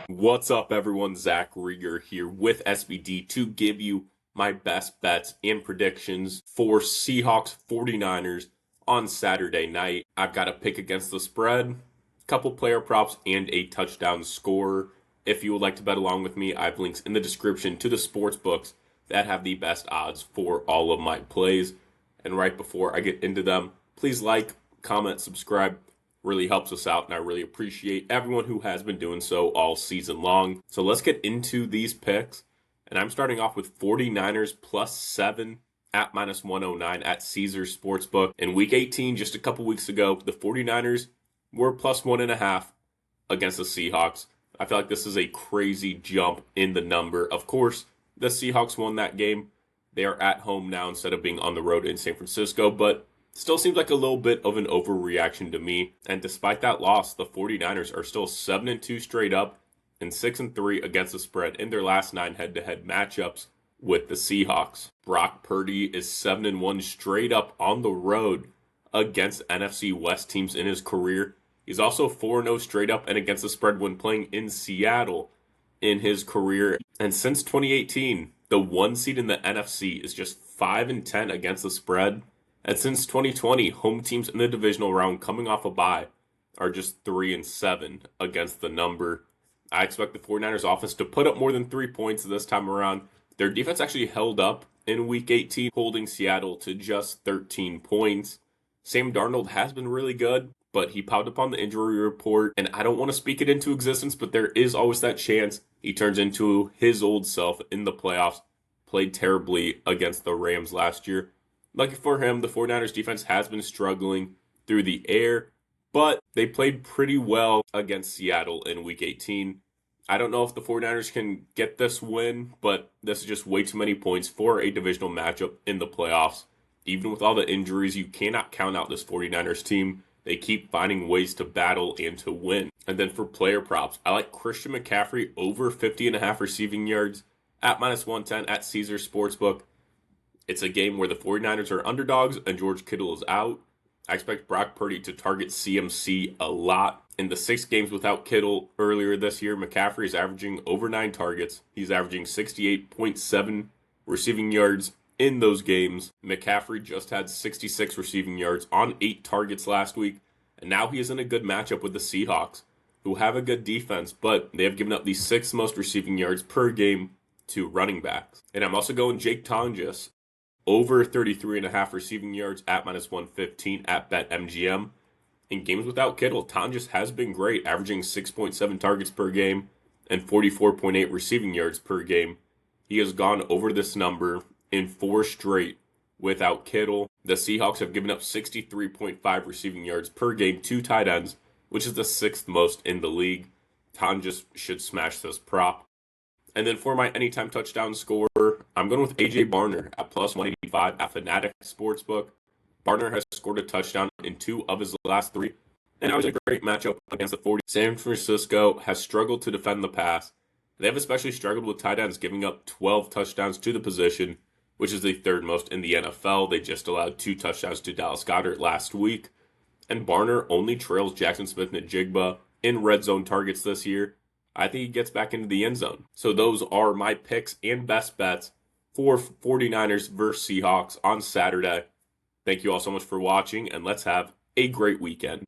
What's up, everyone? Zach Reger here with SBD to give you my best bets and predictions for Seahawks 49ers on Saturday night. I've got a pick against the spread, a couple player props, and a touchdown scorer. If you would like to bet along with me, I have links in the description to the sports books that have the best odds for all of my plays. And right before I get into them, please like, comment, subscribe. Really helps us out, and I really appreciate everyone who has been doing so all season long. So let's get into these picks, and I'm starting off with 49ers plus 7 at minus 109 at Caesars Sportsbook. In Week 18, just a couple weeks ago, the 49ers were plus 1.5 against the Seahawks. I feel like this is a crazy jump in the number. Of course, the Seahawks won that game. They are at home now instead of being on the road in San Francisco, but still seems like a little bit of an overreaction to me. And despite that loss, the 49ers are still 7-2 straight up and 6-3 against the spread in their last 9 head-to-head matchups with the Seahawks. Brock Purdy is 7-1 straight up on the road against NFC West teams in his career. He's also 4-0 straight up and against the spread when playing in Seattle in his career. And since 2018, the 1 seed in the NFC is just 5-10 against the spread. And since 2020, home teams in the divisional round coming off a bye are just 3-7 against the number. I expect the 49ers offense to put up more than 3 points this time around. Their defense actually held up in Week 18, holding Seattle to just 13 points. Sam Darnold has been really good, but he popped up on the injury report, and I don't want to speak it into existence, but there is always that chance he turns into his old self in the playoffs. Played terribly against the Rams last year. Lucky for him, the 49ers defense has been struggling through the air, but they played pretty well against Seattle in Week 18. I don't know if the 49ers can get this win, but this is just way too many points for a divisional matchup in the playoffs. Even with all the injuries, you cannot count out this 49ers team. They keep finding ways to battle and to win. And then for player props, I like Christian McCaffrey over 50.5 receiving yards at minus 110 at Caesars Sportsbook. It's a game where the 49ers are underdogs and George Kittle is out. I expect Brock Purdy to target CMC a lot. In the 6 games without Kittle earlier this year, McCaffrey is averaging over 9 targets. He's averaging 68.7 receiving yards in those games. McCaffrey just had 66 receiving yards on 8 targets last week. And now he is in a good matchup with the Seahawks, who have a good defense, but they have given up the 6th most receiving yards per game to running backs. And I'm also going Jake Tonges over 33.5 receiving yards at minus 115 at BetMGM. In games without Kittle, Tonges has been great, averaging 6.7 targets per game and 44.8 receiving yards per game. He has gone over this number in 4 straight without Kittle. The Seahawks have given up 63.5 receiving yards per game to tight ends, which is the 6th most in the league. Tonges should smash this prop. And then for my anytime touchdown scorer, I'm going with A.J. Barner at plus 185 at Fanatic Sportsbook. Barner has scored a touchdown in 2 of his last 3, and that was a great matchup against the 40. San Francisco has struggled to defend the pass. They have especially struggled with tight ends, giving up 12 touchdowns to the position, which is the 3rd most in the NFL. They just allowed 2 touchdowns to Dallas Goedert last week. And Barner only trails Jackson Smith-Njigba in red zone targets this year. I think he gets back into the end zone. So those are my picks and best bets for 49ers versus Seahawks on Saturday. Thank you all so much for watching, and let's have a great weekend.